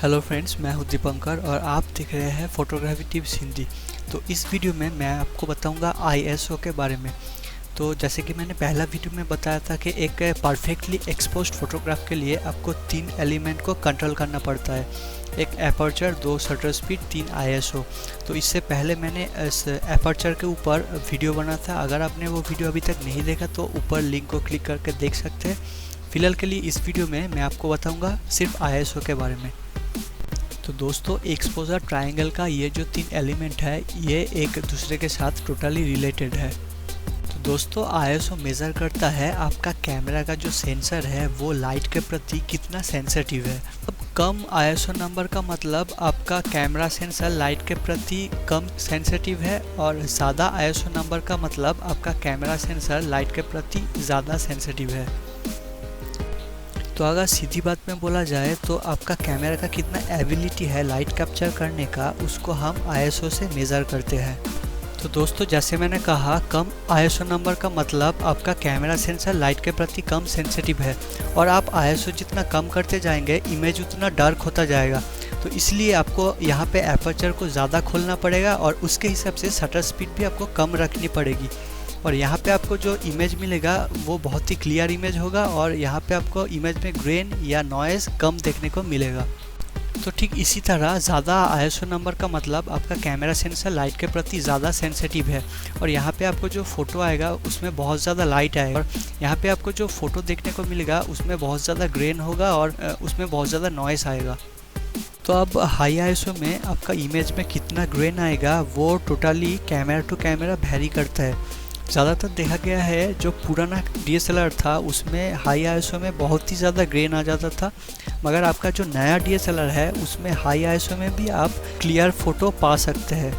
Hello friends, मैं हूं दीपंकर और आप देख रहे हैं फोटोग्राफी टिप्स हिंदी। तो इस वीडियो में मैं आपको बताऊंगा आईएसओ के बारे में। तो जैसे कि मैंने पहला वीडियो में बताया था कि एक परफेक्टली एक्सपोज्ड फोटोग्राफ के लिए आपको 3 एलिमेंट को कंट्रोल करना पड़ता है। एक एपर्चर, 2 शटर स्पीड, 3 आईएसओ। तो इससे पहले मैंने इस एपर्चर के ऊपर वीडियो बना था। अगर आपने वो वीडियो अभी तक नहीं देखा तो ऊपर लिंक को क्लिक करके देख सकते हैं। फिलहाल के लिए इस वीडियो में मैं आपको बताऊँगा सिर्फ आईएसओ के बारे में। तो दोस्तों, एक्सपोजर ट्रायंगल का ये जो 3 एलिमेंट है ये एक दूसरे के साथ टोटली रिलेटेड है। तो दोस्तों, आईएसओ मेज़र करता है आपका कैमरा का जो सेंसर है वो लाइट के प्रति कितना सेंसिटिव है। अब कम आईएसओ नंबर का मतलब आपका कैमरा सेंसर लाइट के प्रति कम सेंसिटिव है, और ज़्यादा आईएसओ नंबर का मतलब आपका कैमरा सेंसर लाइट के प्रति ज़्यादा सेंसिटिव है। तो अगर सीधी बात में बोला जाए तो आपका कैमरा का कितना एबिलिटी है लाइट कैप्चर करने का, उसको हम आईएसओ से मेज़र करते हैं। तो दोस्तों, जैसे मैंने कहा, कम आईएसओ नंबर का मतलब आपका कैमरा सेंसर लाइट के प्रति कम सेंसिटिव है, और आप आईएसओ जितना कम करते जाएंगे इमेज उतना डार्क होता जाएगा। तो इसलिए आपको यहाँ पे एपर्चर को ज़्यादा खोलना पड़ेगा और उसके हिसाब से शटर स्पीड भी आपको कम रखनी पड़ेगी। और यहाँ पे आपको जो इमेज मिलेगा वो बहुत ही क्लियर इमेज होगा, और यहाँ पे आपको इमेज में ग्रेन या नॉइज़ कम देखने को मिलेगा। तो ठीक इसी तरह ज़्यादा आईएसओ नंबर का मतलब आपका कैमरा सेंसर लाइट के प्रति ज़्यादा सेंसिटिव है, और यहाँ पे आपको जो फ़ोटो आएगा उसमें बहुत ज़्यादा लाइट आएगा, और यहाँ पे आपको जो फ़ोटो देखने को मिलेगा उसमें बहुत ज़्यादा ग्रेन होगा और उसमें बहुत ज़्यादा नॉइज़ आएगा। तो अब हाई आईएसओ में आपका इमेज में कितना ग्रेन आएगा वो totally camera to camera vary करता है। ज़्यादातर देखा गया है जो पुराना डीएसएलआर था उसमें हाई आईएसओ में बहुत ही ज़्यादा ग्रेन आ जाता था, मगर आपका जो नया डीएसएलआर है उसमें हाई आईएसओ में भी आप क्लियर फ़ोटो पा सकते हैं।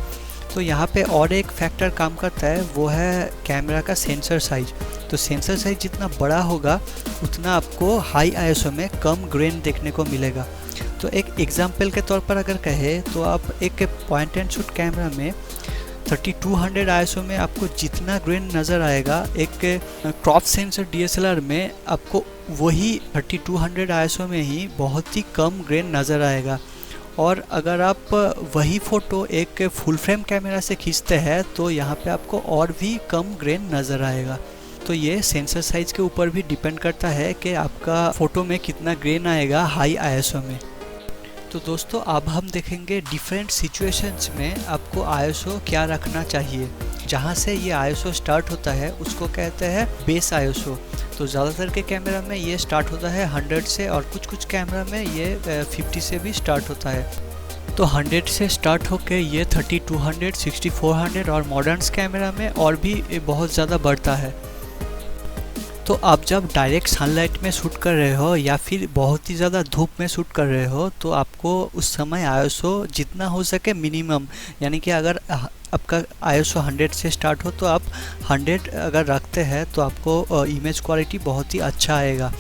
तो यहाँ पे और एक फैक्टर काम करता है, वो है कैमरा का सेंसर साइज। तो सेंसर साइज जितना बड़ा होगा उतना आपको हाई आईएसओ में कम ग्रेन देखने को मिलेगा। तो एक एग्जाम्पल के तौर पर अगर कहें तो आप एक पॉइंट एंड शूट कैमरा में 3200 आईएसओ में आपको जितना ग्रेन नज़र आएगा, एक क्रॉप सेंसर डीएसएलआर में आपको वही 3200 आईएसओ में ही बहुत ही कम ग्रेन नज़र आएगा। और अगर आप वही फ़ोटो एक फुल फ्रेम कैमरा से खींचते हैं तो यहाँ पे आपको और भी कम ग्रेन नज़र आएगा। तो ये सेंसर साइज के ऊपर भी डिपेंड करता है कि आपका फ़ोटो में कितना ग्रेन आएगा हाई आईएसओ में। तो दोस्तों, अब हम देखेंगे डिफरेंट सिचुएशंस में आपको आईएसओ क्या रखना चाहिए। जहाँ से ये आईएसओ स्टार्ट होता है उसको कहते हैं बेस आईएसओ। तो ज़्यादातर के कैमरा में ये स्टार्ट होता है 100 से, और कुछ कैमरा में ये 50 से भी स्टार्ट होता है। तो 100 से स्टार्ट होके ये 3200, 6400 और मॉडर्न्स कैमरा में और भी बहुत ज़्यादा बढ़ता है। तो आप जब डायरेक्ट सनलाइट में शूट कर रहे हो या फिर बहुत ही ज़्यादा धूप में शूट कर रहे हो तो आपको उस समय आईएसओ जितना हो सके मिनिमम, यानी कि अगर आपका आईएसओ 100 से स्टार्ट हो तो आप 100 अगर रखते हैं तो आपको इमेज क्वालिटी बहुत ही अच्छा आएगा।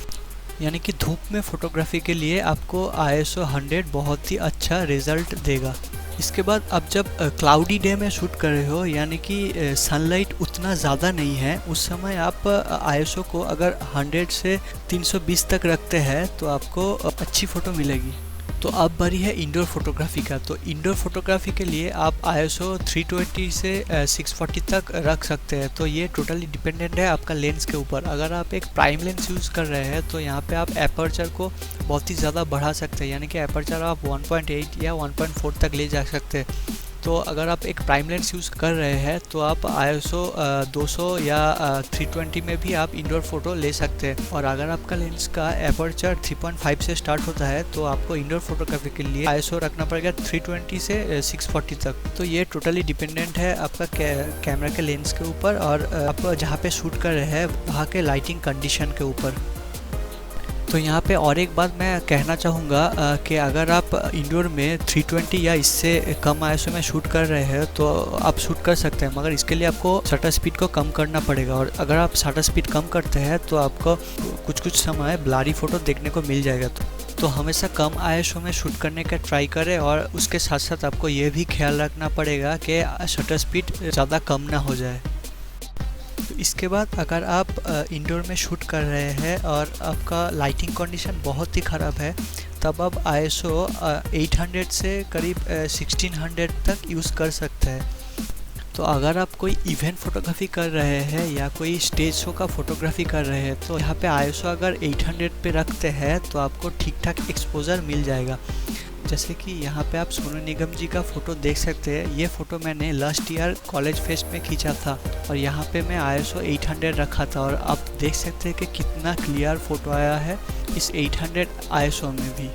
यानी कि धूप में फ़ोटोग्राफी के लिए आपको आईएसओ 100 बहुत ही अच्छा रिज़ल्ट देगा। इसके बाद आप जब क्लाउडी डे में शूट कर रहे हो, यानी कि सनलाइट उतना ज़्यादा नहीं है, उस समय आप आईएसओ को अगर 100 से 320 तक रखते हैं तो आपको अच्छी फ़ोटो मिलेगी। तो अब बारी है इंडोर फोटोग्राफी का। तो इंडोर फोटोग्राफी के लिए आप आईएसओ 320 से 640 तक रख सकते हैं। तो ये टोटली डिपेंडेंट है आपका लेंस के ऊपर। अगर आप एक प्राइम लेंस यूज़ कर रहे हैं तो यहाँ पे आप एपर्चर को बहुत ही ज़्यादा बढ़ा सकते हैं, यानी कि एपर्चर आप 1.8 या 1.4 तक ले जा सकते हैं। तो अगर आप एक प्राइम लेंस यूज़ कर रहे हैं तो आप आईएसओ 200 या 320 में भी आप इंडोर फोटो ले सकते हैं। और अगर आपका लेंस का एपर्चर 3.5 से स्टार्ट होता है तो आपको इंडोर फोटोग्राफी के लिए आईएसओ रखना पड़ेगा 320 से 640 तक। तो ये टोटली डिपेंडेंट है आपका कैमरा के लेंस के ऊपर और आप जहाँ पे शूट कर रहे हैं वहाँ के लाइटिंग कंडीशन के ऊपर। तो यहाँ पे और एक बात मैं कहना चाहूँगा कि अगर आप इंडोर में 320 या इससे कम आईएसओ में शूट कर रहे हैं तो आप शूट कर सकते हैं, मगर इसके लिए आपको शटर स्पीड को कम करना पड़ेगा। और अगर आप शटर स्पीड कम करते हैं तो आपको कुछ समय ब्लरी फ़ोटो देखने को मिल जाएगा। तो हमेशा कम आईएसओ में शूट करने का ट्राई करें, और उसके साथ साथ आपको ये भी ख्याल रखना पड़ेगा कि शटर स्पीड ज़्यादा कम ना हो जाए। तो इसके बाद अगर आप इंडोर में शूट कर रहे हैं और आपका लाइटिंग कंडीशन बहुत ही ख़राब है, तब आप ISO 800 से करीब 1600 तक यूज़ कर सकते हैं। तो अगर आप कोई इवेंट फोटोग्राफी कर रहे हैं या कोई स्टेज शो का फोटोग्राफी कर रहे हैं तो यहाँ पे ISO अगर 800 पे रखते हैं तो आपको ठीक ठाक एक्सपोजर मिल जाएगा। जैसे कि यहाँ पे आप सोनू निगम जी का फ़ोटो देख सकते हैं। ये फ़ोटो मैंने लास्ट ईयर कॉलेज फेस्ट में खींचा था और यहाँ पे मैं ISO 800 रखा था और आप देख सकते हैं कि कितना क्लियर फ़ोटो आया है इस 800 ISO में भी।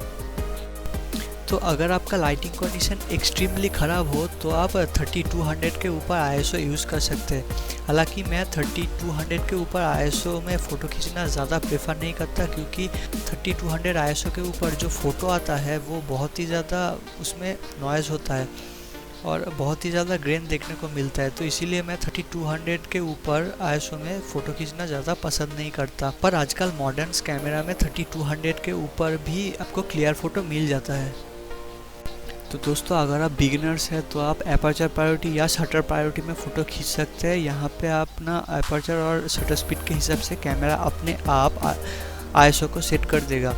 तो अगर आपका लाइटिंग कंडीशन एक्सट्रीमली ख़राब हो तो आप 3200 के ऊपर ISO यूज़ कर सकते हैं। हालांकि मैं 3200 के ऊपर ISO में फ़ोटो खींचना ज़्यादा प्रेफर नहीं करता, क्योंकि 3200 ISO के ऊपर जो फ़ोटो आता है वो बहुत ही ज़्यादा उसमें नॉइज़ होता है और बहुत ही ज़्यादा ग्रेन देखने को मिलता है। तो इसीलिए मैं 3200 के ऊपर ISO में फ़ोटो खींचना ज़्यादा पसंद नहीं करता। पर आजकल मॉडर्न कैमरा में 3200 के ऊपर भी आपको क्लियर फ़ोटो मिल जाता है। तो दोस्तों, अगर आप बिगिनर्स हैं तो आप एपर्चर प्रायोरिटी या शटर प्रायोरिटी में फ़ोटो खींच सकते हैं। यहाँ पे आप ना एपर्चर और शटर स्पीड के हिसाब से कैमरा अपने आप ISO को सेट कर देगा।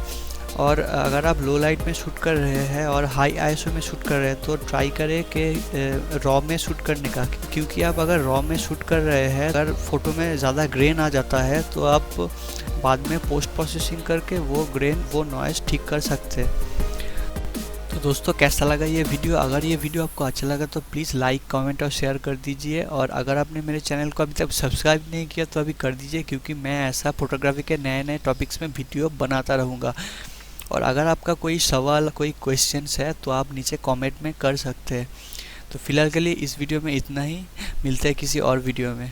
और अगर आप लो लाइट में शूट कर रहे हैं और हाई ISO में शूट कर रहे हैं तो ट्राई करें कि रॉ में शूट करने का, क्योंकि आप अगर रॉ में शूट कर रहे हैं, अगर फ़ोटो में ज़्यादा ग्रेन आ जाता है तो आप बाद में पोस्ट प्रोसेसिंग करके वो ग्रेन वो नॉइज़ ठीक कर सकते हैं। तो दोस्तों, कैसा लगा ये वीडियो? अगर ये वीडियो आपको अच्छा लगा तो प्लीज़ लाइक, कमेंट और शेयर कर दीजिए। और अगर आपने मेरे चैनल को अभी तक सब्सक्राइब नहीं किया तो अभी कर दीजिए, क्योंकि मैं ऐसा फोटोग्राफी के नए नए टॉपिक्स में वीडियो बनाता रहूँगा। और अगर आपका कोई सवाल, कोई क्वेश्चंस है तो आप नीचे कमेंट में कर सकते हैं। तो फिलहाल के लिए इस वीडियो में इतना ही, मिलते हैं किसी और वीडियो में।